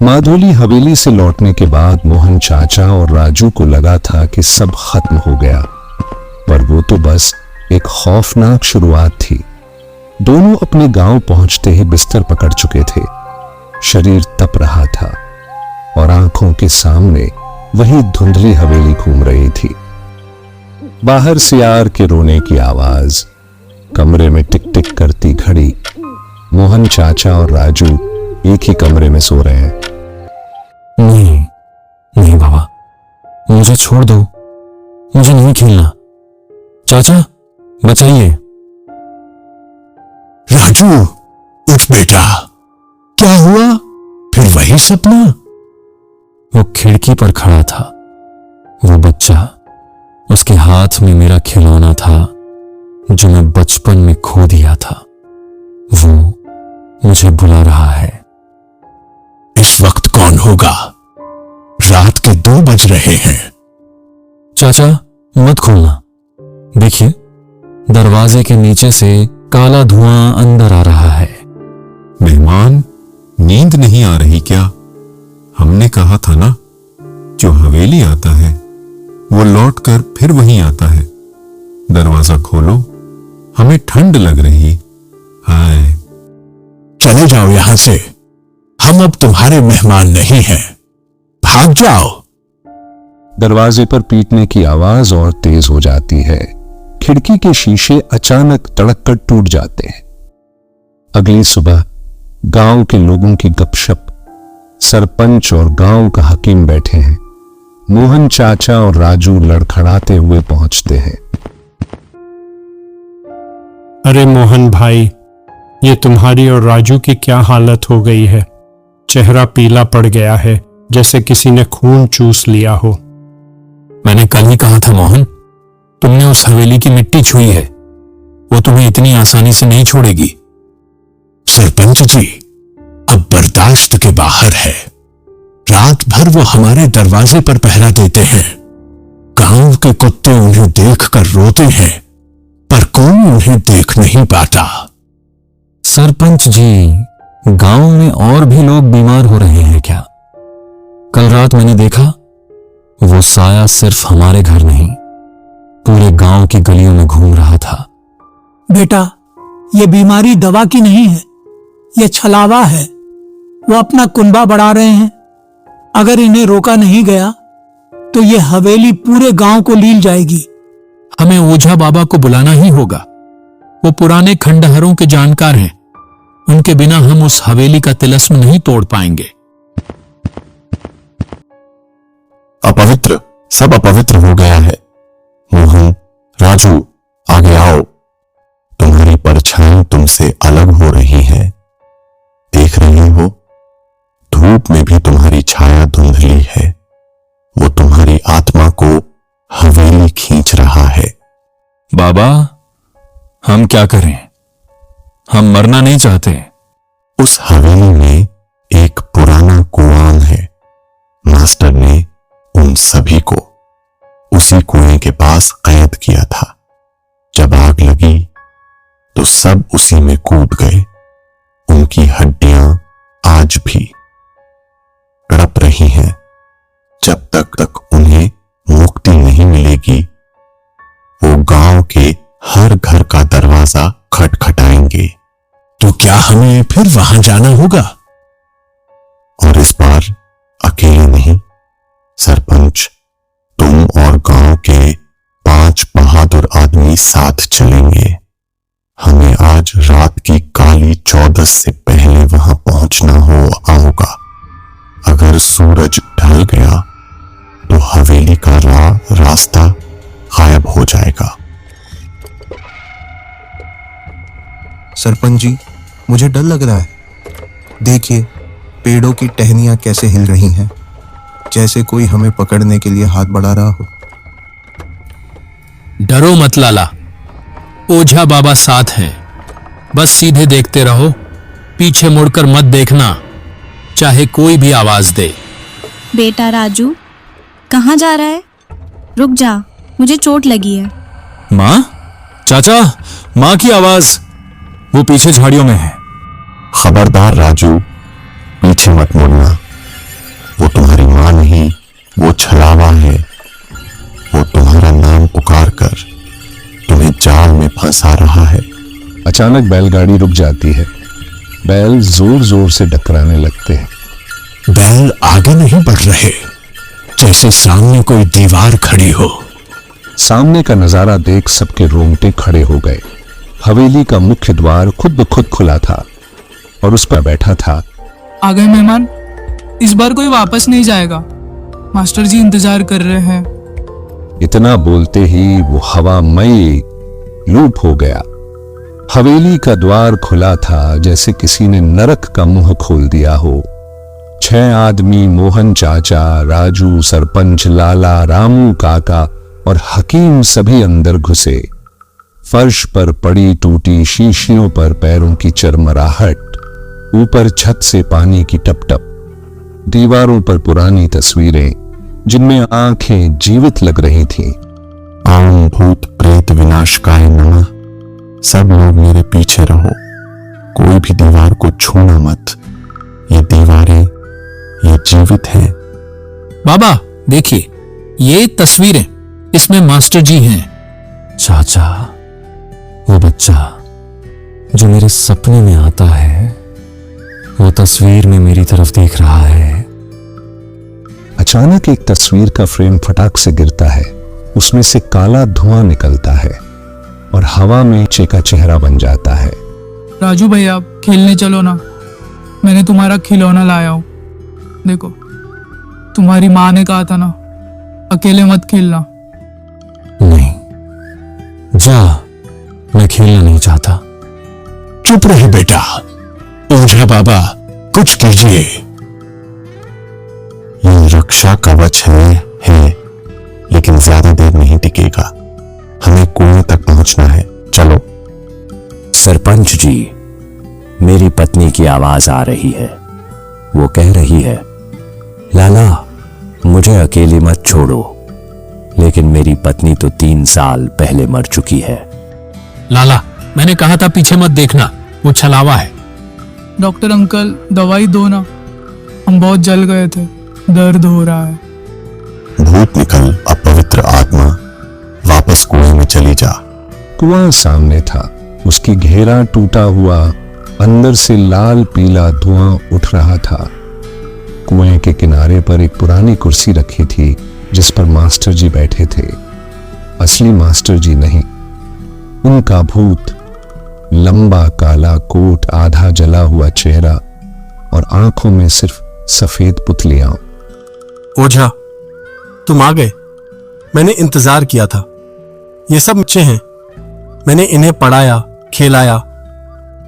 माधोली हवेली से लौटने के बाद मोहन चाचा और राजू को लगा था कि सब खत्म हो गया, पर वो तो बस एक खौफनाक शुरुआत थी। दोनों अपने गांव पहुंचते ही बिस्तर पकड़ चुके थे। शरीर तप रहा था और आंखों के सामने वही धुंधली हवेली घूम रही थी। बाहर सियार के रोने की आवाज, कमरे में टिक टिक करती घड़ी। मोहन चाचा और राजू एक ही कमरे में सो रहे हैं। नहीं नहीं बाबा, मुझे छोड़ दो, मुझे नहीं खेलना। चाचा बचाइए। राजू उठ बेटा, क्या हुआ? फिर वही सपना? वो खिड़की पर खड़ा था, वो बच्चा, उसके हाथ में मेरा खिलौना था जो मैं बचपन में खो दिया था। वो मुझे बुला रहा है। इस वक्त कौन होगा? रात के 2 बज रहे हैं। चाचा मत खोलना, देखिए दरवाजे के नीचे से काला धुआं अंदर आ रहा है। मेहमान, नींद नहीं आ रही क्या? हमने कहा था ना, जो हवेली आता है वो लौटकर फिर वहीं आता है। दरवाजा खोलो, हमें ठंड लग रही। हाय, चले जाओ यहां से, हम अब तुम्हारे मेहमान नहीं हैं, भाग जाओ। दरवाजे पर पीटने की आवाज और तेज हो जाती है। खिड़की के शीशे अचानक तड़क कर टूट जाते हैं। अगली सुबह गांव के लोगों की गपशप। सरपंच और गांव का हकीम बैठे हैं। मोहन चाचा और राजू लड़खड़ाते हुए पहुंचते हैं। अरे मोहन भाई, ये तुम्हारी और राजू की क्या हालत हो गई है? चेहरा पीला पड़ गया है, जैसे किसी ने खून चूस लिया हो। मैंने कल ही कहा था मोहन, तुमने उस हवेली की मिट्टी छुई है, वो तुम्हें इतनी आसानी से नहीं छोड़ेगी। सरपंच जी, अब बर्दाश्त के बाहर है। रात भर वो हमारे दरवाजे पर पहरा देते हैं। गांव के कुत्ते उन्हें देखकर रोते हैं, पर कोई उन्हें देख नहीं पाता। सरपंच जी, गांव में और भी लोग बीमार हो रहे हैं क्या? कल रात मैंने देखा, वो साया सिर्फ हमारे घर नहीं, पूरे गांव की गलियों में घूम रहा था। बेटा, ये बीमारी दवा की नहीं है, ये छलावा है। वो अपना कुनबा बढ़ा रहे हैं। अगर इन्हें रोका नहीं गया तो ये हवेली पूरे गांव को लील जाएगी। हमें ओझा बाबा को बुलाना ही होगा। वो पुराने खंडहरों के जानकार हैं, उनके बिना हम उस हवेली का तिलस्म नहीं तोड़ पाएंगे। अपवित्र, सब अपवित्र हो गया है। मोहन, राजू, आगे आओ। तुम्हारी परछाई तुमसे अलग हो रही है। देख रही हो, धूप में भी तुम्हारी छाया धुंधली है। वो तुम्हारी आत्मा को हवेली खींच रहा है। बाबा, हम क्या करें? हम मरना नहीं चाहते। उस हवेली में एक पुराना कुआं है। मास्टर ने उन सभी को उसी कुएं के पास कैद किया था। जब आग लगी तो सब उसी में कूद गए। उनकी हड्डियां आज भी तड़प रही हैं। जब तक उन्हें मुक्ति नहीं मिलेगी, वो गांव के हर घर का दरवाजा खटखटाएंगे। तो क्या हमें फिर वहां जाना होगा? और इस बार अकेले नहीं, सरपंच, तुम और गांव के 5 बहादुर आदमी साथ चलेंगे। हमें आज रात की काली 14 से पहले वहां पहुंचना होगा। अगर सूरज ढल गया तो हवेली का रास्ता गायब हो जाएगा। सरपंच जी, मुझे डर लग रहा है। देखिए, पेड़ों की टहनियां कैसे हिल रही हैं, जैसे कोई हमें पकड़ने के लिए हाथ बढ़ा रहा हो। डरो मत लाला, ओझा बाबा साथ हैं। बस सीधे देखते रहो, पीछे मुड़कर मत देखना, चाहे कोई भी आवाज दे। बेटा राजू, कहाँ जा रहा है? रुक जा, मुझे चोट लगी है। माँ? चाचा, माँ की आवाज, वो पीछे झाड़ियों में है। खबरदार राजू, पीछे मत मुड़ना। अचानक बैलगाड़ी रुक जाती है। बैल जोर जोर से टकराने लगते हैं। बैल आगे नहीं बढ़ रहे, जैसे सामने कोई दीवार खड़ी हो। सामने का नजारा देख सबके रोंगटे खड़े हो गए। हवेली का मुख्य द्वार खुद ब खुद खुला था और उस पर बैठा था। आ गए मेहमान। इस बार कोई वापस नहीं जाएगा, मास्टर जी इंतजार कर रहे हैं। इतना बोलते ही वो हवामय लूप हो गया। हवेली का द्वार खुला था जैसे किसी ने नरक का मुंह खोल दिया हो। 6 आदमी मोहन चाचा, राजू, सरपंच, लाला, रामू काका और हकीम सभी अंदर घुसे। फर्श पर पड़ी टूटी शीशियों पर पैरों की चरमराहट, ऊपर छत से पानी की टपटप, दीवारों पर पुरानी तस्वीरें जिनमें आंखें जीवित लग रही थीं। आम भूत प्रेत विनाशकाय नमः। सब लोग मेरे पीछे रहो, कोई भी दीवार को छूना मत। ये दीवारें ये जीवित हैं। बाबा देखिए, ये तस्वीरें, इसमें मास्टर जी हैं। चाचा, वो बच्चा जो मेरे सपने में आता है, वो तस्वीर में मेरी तरफ देख रहा है। अचानक एक तस्वीर का फ्रेम फटाक से गिरता है। उसमें से काला धुआं निकलता है और हवा में चे का चेहरा बन जाता है। राजू भैया खेलने चलो ना, मैंने तुम्हारा खिलौना लाया हूं। देखो, तुम्हारी माँ ने कहा था ना, अकेले मत खेलना। नहीं, जा, मैं खेलना नहीं चाहता। चुप रहे बेटा। ओझा बाबा कुछ कीजिए। ये रक्षा कवच है, लेकिन ज्यादा देर नहीं टिकेगा। हमें कुएं तक पहुंचना है, चलो। सरपंच जी, मेरी पत्नी की आवाज आ रही है। वो कह रही है, लाला मुझे अकेली मत छोड़ो। लेकिन मेरी पत्नी तो 3 साल पहले मर चुकी है। लाला, मैंने कहा था पीछे मत देखना, वो छलावा है। डॉक्टर अंकल दवाई दो ना, हम बहुत जल गए थे, दर्द हो रहा है। भूत निकल, अपवित्र आत्मा, वापस कुएं में चली जा। कुआं सामने था, उसकी घेरा टूटा हुआ, अंदर से लाल पीला धुआं उठ रहा था। कुएं के किनारे पर एक पुरानी कुर्सी रखी थी जिस पर मास्टर जी बैठे थे। असली मास्टर जी नहीं, उनका भूत। लंबा काला कोट, आधा जला हुआ चेहरा और आंखों में सिर्फ सफेद पुतलियां। ओझा, तुम आ गए। मैंने इंतजार किया था। ये सब बच्चे हैं, मैंने इन्हें पढ़ाया, खिलाया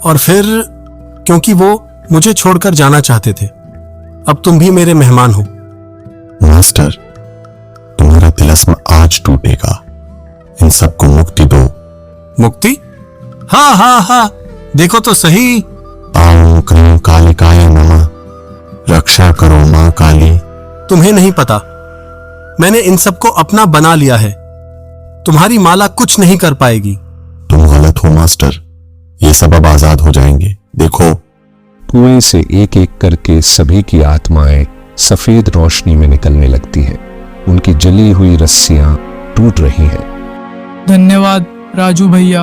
और फिर क्योंकि वो मुझे छोड़कर जाना चाहते थे, अब तुम भी मेरे मेहमान हो। मास्टर, तुम्हारा तिलस्म आज टूटेगा। इन सबको मुक्ति दो। मुक्ति? हाँ हाँ हाँ, देखो तो सही। आओ क्रीम कालिकाय नमः। रक्षा करो मां काली। तुम्हें नहीं पता, मैंने इन सबको अपना बना लिया है। तुम्हारी माला कुछ नहीं कर पाएगी। तुम गलत हो मास्टर, ये सब अब आजाद हो जाएंगे। देखो। कुएं से एक एक करके सभी की आत्माएं सफेद रोशनी में निकलने लगती है। उनकी जली हुई रस्सियां टूट रही हैं। धन्यवाद राजू भैया,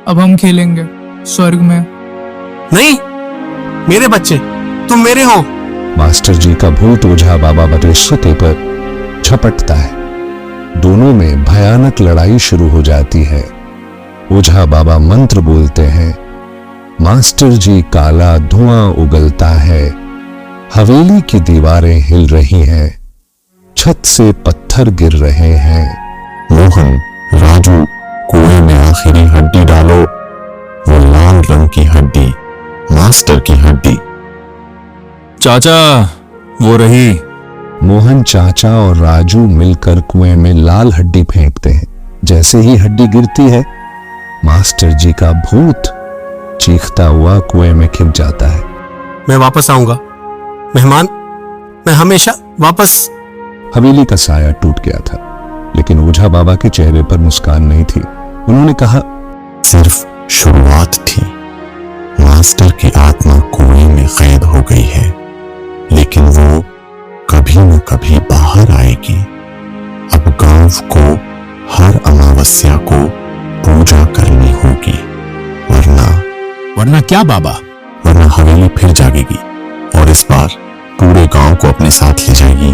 अब हम खेलेंगे स्वर्ग में। नहीं, मेरे बच्चे, तुम मेरे हो। मास्टर जी का भूत ओझा बाबा बटेश्वते पर झपटता है। दोनों में भयानक लड़ाई शुरू हो जाती है। ओझा बाबा मंत्र बोलते हैं, मास्टर जी काला धुआं उगलता है, हवेली की दीवारें हिल रही हैं, छत से पत्थर गिर रहे हैं। मोहन, राजू, कुएं में आखिरी हड्डी डालो। वो लाल रंग की हड्डी, मास्टर की हड्डी। चाचा, वो रही। मोहन चाचा और राजू मिलकर कुएं में लाल हड्डी फेंकते हैं। जैसे ही हड्डी गिरती है, मास्टर जी का भूत चीखता हुआ कुएं में खिंच जाता है। मैं वापस आऊंगा मेहमान, मैं हमेशा वापस। हवेली का साया टूट गया था, लेकिन ओझा बाबा के चेहरे पर मुस्कान नहीं थी। उन्होंने कहा, सिर्फ शुरुआत थी। मास्टर की आत्मा कुएं में कैद हो गई है, लेकिन वो कभी न कभी बाहर आएगी। अब गांव को हर अमावस्या को पूजा करनी होगी, वरना वरना क्या बाबा? वरना हवेली फिर जागेगी और इस बार पूरे गांव को अपने साथ ले जाएगी